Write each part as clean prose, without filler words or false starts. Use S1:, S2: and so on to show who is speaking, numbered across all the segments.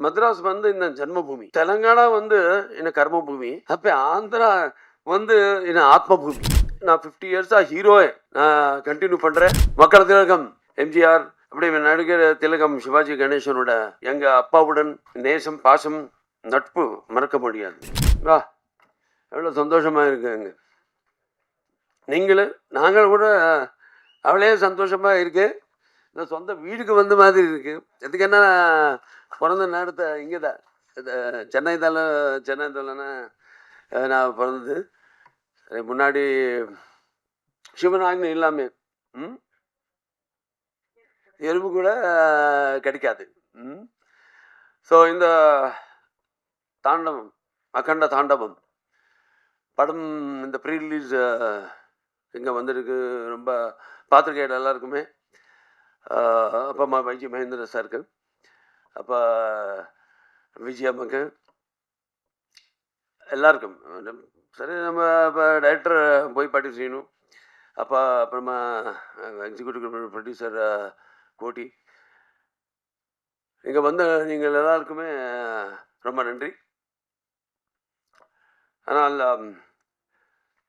S1: மദ്രാസ് வந்து இந்த ஜன்மபூமி, தெலங்கானா வந்து என்ன கர்மபூமி, அப்போ ஆந்திரா வந்து என்ன ஆத்மபூமி. நான் 50 இயர்ஸாக ஹீரோவை நான் கண்டினியூ பண்ணுறேன். மக்கள் திலகம் எம்ஜிஆர், அப்படி நடிகர் திலகம் சிவாஜி கணேசனோட எங்கள் அப்பாவுடன் நேசம், பாசம், நட்பு மறக்க முடியாது. வா, எவ்வளோ சந்தோஷமாக இருக்குங்க. நீங்களும் நாங்கள் கூட அவளே சந்தோஷமாக இருக்கு. இந்த சொந்த வீடுக்கு வந்த மாதிரி இருக்கு. எதுக்கு என்ன பிறந்த நேரத்தை இங்கே தான், சென்னை தானே நான் பிறந்தது. முன்னாடி சிவனாகினி இல்லாமே எறும்பு கூட கிடைக்காது. ஸோ இந்த தாண்டவம், அகண்ட தாண்டவம் படம் இந்த ப்ரீ ரிலீஸ் இங்கே வந்திருக்கு. ரொம்ப பார்த்துருக்கேன் எல்லாருக்குமே. அப்பா வைஜி மகேந்திர சாருக்கு, அப்போ விஜயம்மாக்கு, எல்லாருக்கும். சரி, நம்ம இப்போ டைரக்டர் போய்பாட்டி செய்யணும். அப்போ அப்புறமா எக்ஸிக்யூட்டிவ் ப்ரொடியூசர் கோட்டி, இங்கே வந்த நீங்கள் எல்லாருக்குமே ரொம்ப நன்றி. ஆனால்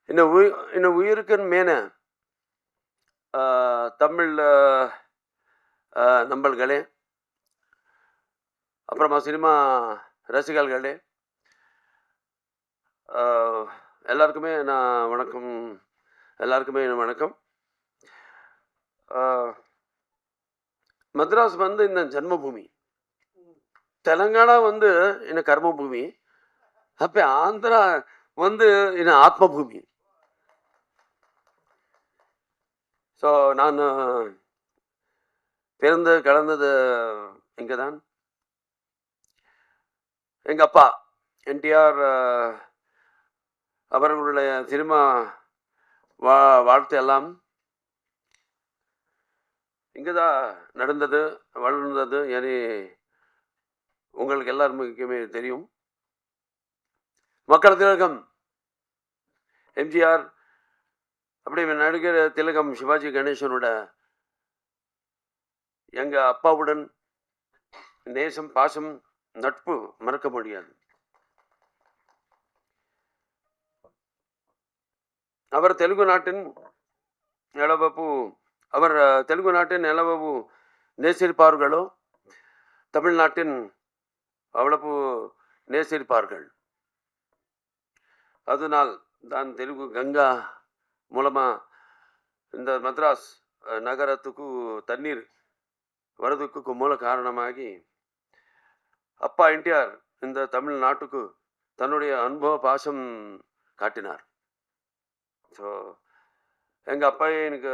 S1: இன்னும் உயிருக்குன்னு மேன தமிழ் நம்பர்களே, அப்புறமா சினிமா ரசிகர்களே, எல்லாருக்குமே நான் வணக்கம். எல்லாருக்குமே வணக்கம். மദ്രാஸ் வந்து இந்த ஜன்மபூமி, தெலங்கானா வந்து என்ன கர்மபூமி, அப்போ ஆந்திரா வந்து என்ன ஆத்மபூமி. ஸோ நான் பிறந்து கலந்தது இங்கே தான். எங்கள் அப்பா என்டிஆர் அவர்களுடைய சினிமா வாழ்த்து எல்லாம் இங்கே தான் நடந்தது, வளர்ந்தது. ஏனி உங்களுக்கு எல்லாருக்குமே தெரியும். மக்கள் திலகம் எம்ஜிஆர், அப்படி நடிகர் திலகம் சிவாஜி கணேசனோட எங்கள் அப்பாவுடன் நேசம், பாசம், நட்பு மறக்க முடியாது. அவர் தெலுங்கு நாட்டின் எலவப்பு, அவர் தெலுங்கு நாட்டின் எலவப்பு நேசிப்பார்களோ தமிழ்நாட்டின் அவ்வளவு நேசிப்பார்கள். அதனால் தான் தெலுங்கு கங்கா மூலமாக இந்த மദ്രാஸ் நகரத்துக்கு தண்ணீர் வரதுக்கு மூல காரணமாகி அப்பா என்டிஆர் இந்த தமிழ்நாட்டுக்கு தன்னுடைய அனுபவ பாசம் காட்டினார். ஸோ எங்கள் அப்பா எனக்கு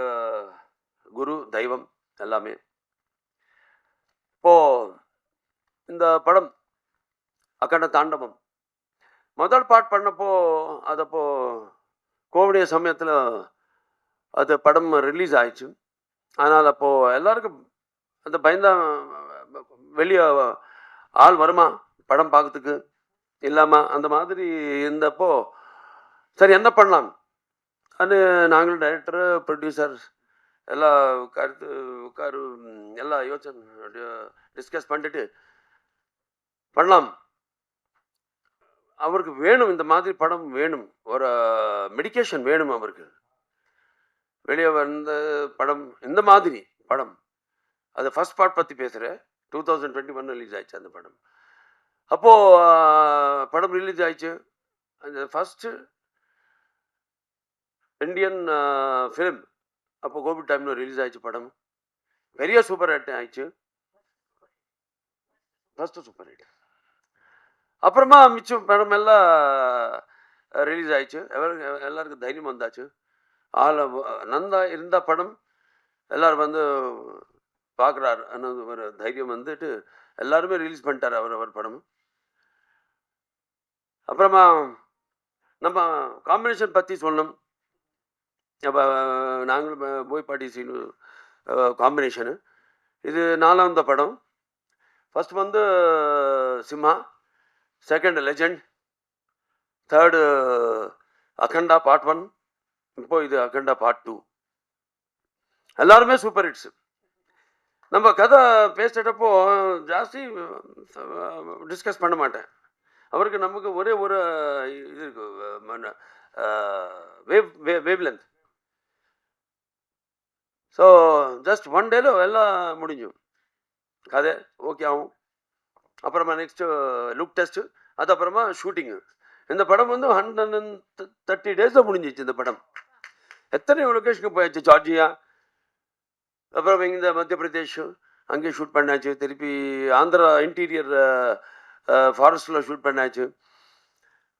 S1: குரு, தெய்வம் எல்லாமே. இப்போது இந்த படம் அகண்ட தாண்டவம் முதல் பார்ட் பண்ணப்போ, அதப்போ கோவிட் சமயத்தில் அது படம் ரிலீஸ் ஆயிடுச்சு. ஆனால் அப்போது எல்லாருக்கும் அந்த பயந்தா, வெளியே ஆள் வருமா படம் பார்க்கறதுக்கு இல்லாமா அந்த மாதிரி இருந்தப்போ, சரி என்ன பண்ணலாம் அது நாங்கள் டைரக்டர், ப்ரொடியூசர் எல்லாம் உட்காரு எல்லாம் யோசனை டிஸ்கஸ் பண்ணிட்டு பண்ணலாம். அவருக்கு வேணும், இந்த மாதிரி படம் வேணும், ஒரு மெடிக்கேஷன் வேணும் அவருக்கு. வெளியே வந்த படம் இந்த மாதிரி படம், அது ஃபர்ஸ்ட் பார்ட் பற்றி பேசுகிறேன். 2021 ரிலீஸ் ஆயிடுச்சு அந்த படம். அப்போது படம் ரிலீஸ் ஆயிடுச்சு. அந்த ஃபஸ்ட்டு இந்தியன் ஃபிலிம் அப்போ கோவிட் டைமில் ரிலீஸ் ஆயிடுச்சு படம். பெரிய சூப்பர் ஹிட் ஆயிடுச்சு, ஃபஸ்ட்டு சூப்பர் ஹிட். அப்புறமா மிச்சம் படம் எல்லாம் ரிலீஸ் ஆயிடுச்சு. எல்லாருக்கும் தைரியம் வந்தாச்சு. நந்தா இருந்த படம் எல்லாரும் வந்து பார்க்குறாரு ಅನ್ನೋದು ஒரு தைரியம் வந்துட்டு எல்லாருமே ரிலீஸ் பண்ணிட்டார் அவர் படம். அப்புறமா நம்ம காம்பினேஷன் பற்றி சொல்லணும். அப்போ நாங்களும் போய்பாட்டி சீனு காம்பினேஷனு. இது 4வது படம். ஃபர்ஸ்ட் வந்து Simha, second legend, third Akhanda part 1, இப்போ இது அகண்டா பார்ட் 2. எல்லாருமே சூப்பர் ஹிட்ஸ். நம்ம கதை பேசுகிறப்போ ஜாஸ்தி டிஸ்கஸ் பண்ண மாட்டேன். அவருக்கு நமக்கு ஒரே ஒரு இது இருக்கு, wave length. So just one டேல எல்லாம் முடிஞ்சும் கதை ஓகே ஆகும். அப்புறமா நெக்ஸ்ட்டு லுக் டெஸ்ட்டு, அது அப்புறமா ஷூட்டிங்கு. இந்த படம் வந்து 130 டேஸில் முடிஞ்சிச்சு. இந்த படம் எத்தனை லொக்கேஷனுக்கு போயாச்சு. ஜார்ஜியா, அப்புறம் இந்த மத்திய பிரதேஷ் அங்கே ஷூட் பண்ணாச்சு. திருப்பி ஆந்திரா இன்டீரியர் ஃபாரஸ்ட்டில் ஷூட் பண்ணாச்சு.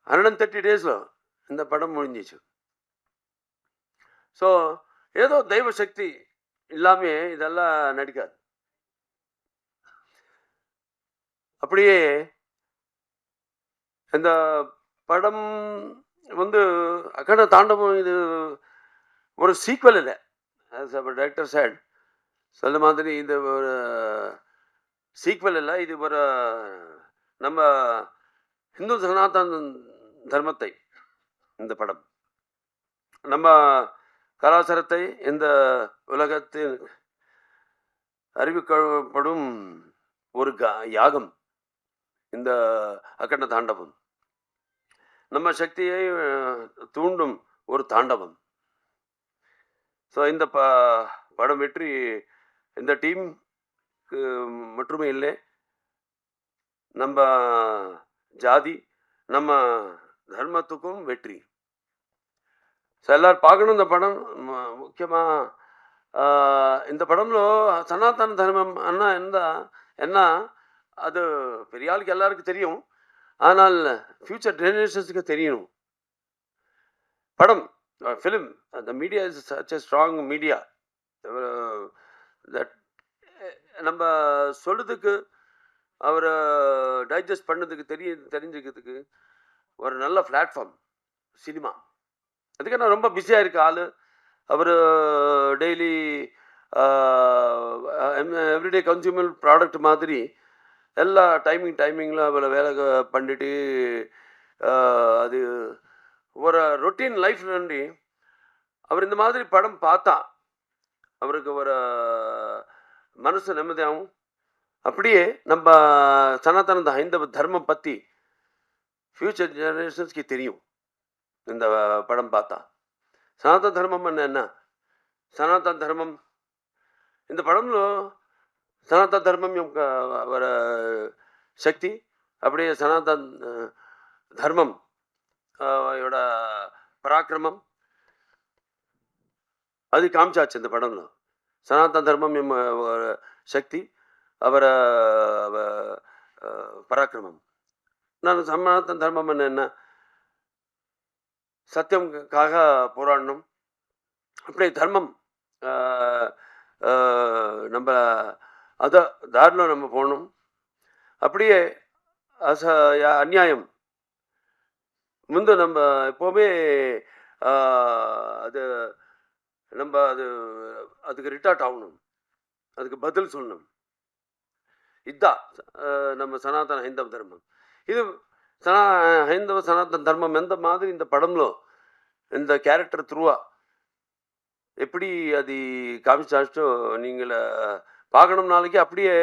S1: 130 டேஸில் இந்த படம் முடிஞ்சிச்சு. ஸோ ஏதோ தெய்வ சக்தி இல்லாமே இதெல்லாம் நடிக்காது. அப்படியே இந்த படம் வந்து அகண்ட தாண்டவம் இது ஒரு சீக்வல் இல்லை. டைரக்டர் சைட் சொல்ல மாதிரி இது ஒரு சீக்வல் இல்லை. இது ஒரு நம்ம இந்து சனாதன தர்மத்தை, இந்த படம் நம்ம கலாச்சாரத்தை இந்த உலகத்தில் அறிவிக்கப்படும் ஒரு யாகம் இந்த அகண்ட தாண்டவம். நம்ம சக்தியை தூண்டும் ஒரு தாண்டவம். ஸோ இந்த படம் வெற்றி இந்த டீம் மட்டுமே இல்லை, நம்ம ஜாதி நம்ம தர்மத்துக்கும் வெற்றி. ஸோ எல்லாரும் பார்க்கணும் இந்த படம். முக்கியமாக இந்த படంలో சனாதன தர்மம் அண்ணா என்ன அது பெரிய ஆளுக்கு எல்லாருக்கும் தெரியும். ஆனால் ஃபியூச்சர் ஜெனரேஷன்ஸுக்கு தெரியணும். படம் ஃபிலிம், அந்த media is such a strong media. That நம்ம சொல்கிறதுக்கு, அவரை டைஜஸ்ட் பண்ணதுக்கு, தெரிஞ்சுக்கிறதுக்கு ஒரு நல்ல பிளாட்ஃபார்ம் சினிமா. அதுக்கு நான் ரொம்ப பிஸியாக இருக்க ஆள். அவர் டெய்லி எவ்ரிடே கன்சியூமர் ப்ராடக்ட் மாதிரி எல்லா டைமிங்கில் அவளை வேலை பண்ணிட்டு அது ஒரு ரொட்டீன் லைஃப் நன்றி. அவர் இந்த மாதிரி படம் பார்த்தா அவருக்கு ஒரு மனசு நிம்மதியாகும். அப்படியே நம்ம சனாதன ஹைந்தவ தர்மம் பற்றி ஃபியூச்சர் ஜெனரேஷன்ஸ்க்கு தெரியும். இந்த படம் பார்த்தா సనాతన ధర్మం என்ன, సనాతన ధర్మం இந்த படம்లో సనాతన ధర్మం యొక్క சக்தி, அப்படியே சனாதன் தர்மம் யோட பராக்கிரமம் அது காமிச்சாச்சு இந்த படம்ல. சனாதன தர்மம் சக்தி, அவர பராக்கிரமம். நான் சனாதன தர்மம் என்ன, சத்தியம்காக போராடணும். அப்படியே தர்மம் நம்ம அதை தாரில் நம்ம போகணும். அப்படியே அநியாயம் முந்து நம்ம எப்போவுமே அது நம்ம அதுக்கு ரிட்டார்ட் ஆகணும், அதுக்கு பதில் சொல்லணும். இதுதான் நம்ம சனாதன ஹைந்தவ தர்மம். இது హైందవ సనాతన ధర్మం ఎంత மாதிரி இந்த படம்లో இந்த கேரக்டர் த்ரூவா எப்படி அது காமிச்சாச்சோ நீங்கள் பார்க்கணும் நாளைக்கு. அப்படியே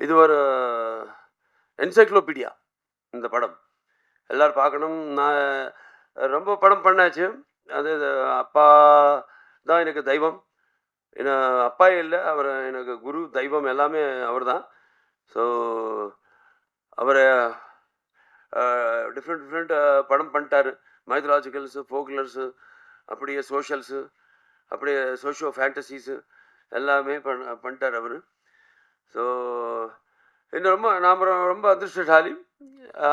S1: இது ஒரு என்சைக்ளோபீடியா இந்த படம், எல்லோரும் பார்க்கணும். நான் ரொம்ப படம் பண்ணாச்சு. அது அப்பா தான் எனக்கு தெய்வம். அப்பா இல்லை, அவர் எனக்கு குரு, தெய்வம் எல்லாமே அவர் தான். ஸோ அவரை டிஃப்ரெண்ட் படம் பண்ணிட்டார். மைத்தலாஜிக்கல்ஸு, ஃபோக்லர்ஸு, அப்படியே சோஷியல்ஸு, அப்படியே சோஷியோ ஃபேண்டசிஸு எல்லாமே பண்ணிட்டார் அவர். ஸோ இன்னும் நாம் ரொம்ப அதிர்ஷ்டசாலி.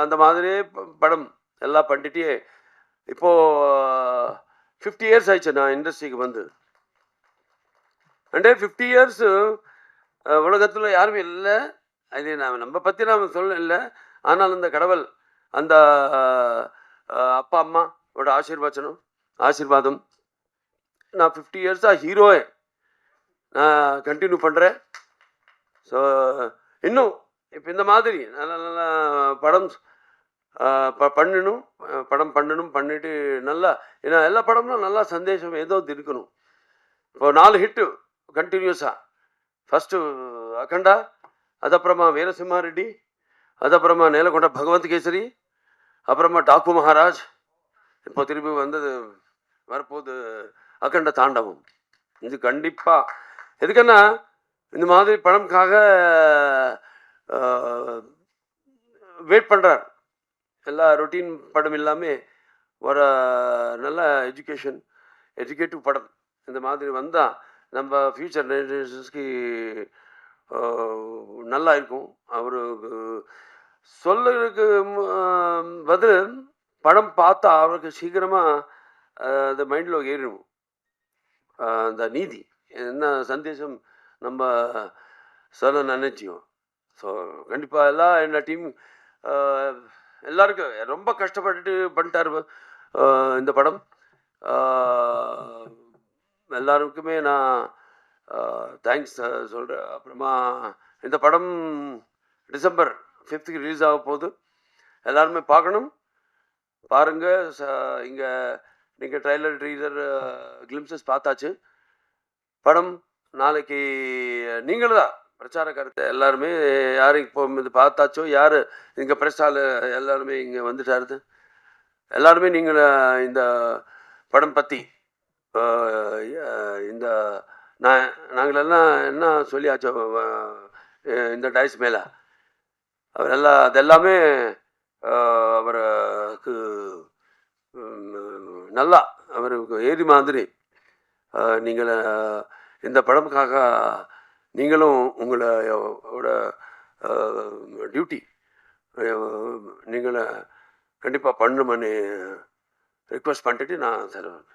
S1: அந்த மாதிரியே படம் எல்லாம் பண்ணிட்டே இப்போது 50 இயர்ஸ் ஆயிடுச்சு நான் இண்டஸ்ட்ரிக்கு வந்து. அண்டே 50 இயர்ஸு உலகத்தில் யாருமே இல்லை. அது நம்ம பற்றி நாம் சொல்ல இல்லை. ஆனால் அந்த கடவுள், அந்த அப்பா அம்மாவோட ஆசீர்வாதம் நான் 50 இயர்ஸாக ஹீரோவே நான் கண்டினியூ பண்ணுறேன். ஸோ இன்னும் இப்போ இந்த மாதிரி நல்ல நல்ல படம் பண்ணிட்டு நல்லா, ஏன்னா எல்லா படம்லாம் நல்லா சந்தேஷம் ஏதோ இருக்கணும். இப்போ 4 ஹிட்டு கண்டினியூஸாக. ஃபஸ்ட்டு அகண்டா, அது அப்புறமா வீரசிம்ஹாரெட்டி, அது அப்புறமா நேலகொண்ட பகவந்த் கேசரி, அப்புறமா டாக்கு மகாராஜ், இப்போ திருப்பி வந்தது வரப்போகுது அகண்ட தாண்டவம். இது கண்டிப்பாக எதுக்குன்னா இந்த மாதிரி படம்காக வெயிட் பண்ணுறார். எல்லா ரொட்டீன் படம் இல்லாமல் ஒரு நல்ல எஜுகேட்டிவ் படம் இந்த மாதிரி வந்தால் நம்ம ஃப்யூச்சர் ஜெனரேஷன்ஸ்க்கு நல்லா இருக்கும். அவருக்கு சொல்லுறதுக்கு பதில் படம் பார்த்தா அவருக்கு சீக்கிரமாக அது மைண்டில் ஏறிடும். அந்த நீதி என்ன சந்தேசம் நம்ம சொல்ல நினைச்சியும். ஸோ கண்டிப்பாக எல்லாம் என்ன டீம் எல்லாருக்கும் ரொம்ப கஷ்டப்பட்டுட்டு பண்ணிட்டார் இந்த படம். எல்லாருக்குமே நான் தேங்க்ஸ் சொல்கிறேன். அப்புறமா இந்த படம் டிசம்பர் 5th ரிலீஸ் ஆக போகுது. எல்லாருமே பார்க்கணும். பாருங்கள். இங்கே நீங்கள் ட்ரைலர் ட்ரீலர் கிளிம்சஸ் பார்த்தாச்சு. படம் நாளைக்கு நீங்களும் தான் பிரச்சார கருத்தை எல்லாருமே யாரும் இப்போ இது பார்த்தாச்சோ, யார் இங்கே ப்ரெஸ்ஸால் எல்லாருமே இங்கே வந்துட்டாருது. எல்லாருமே நீங்கள் இந்த படம் பற்றி இந்த நாங்களெல்லாம் என்ன சொல்லியாச்சோ இந்த டைஸ் மேலே அவர் எல்லாம் அதெல்லாமே அவருக்கு நல்லா அவருக்கு ஏறி மாதிரி நீங்கள் இந்த படமுக்காக நீங்களும் உங்களோட டியூட்டி நீங்களை கண்டிப்பாக பண்ணணும்னு ரிக்வெஸ்ட் பண்ணிட்டு நான் தருவேன்.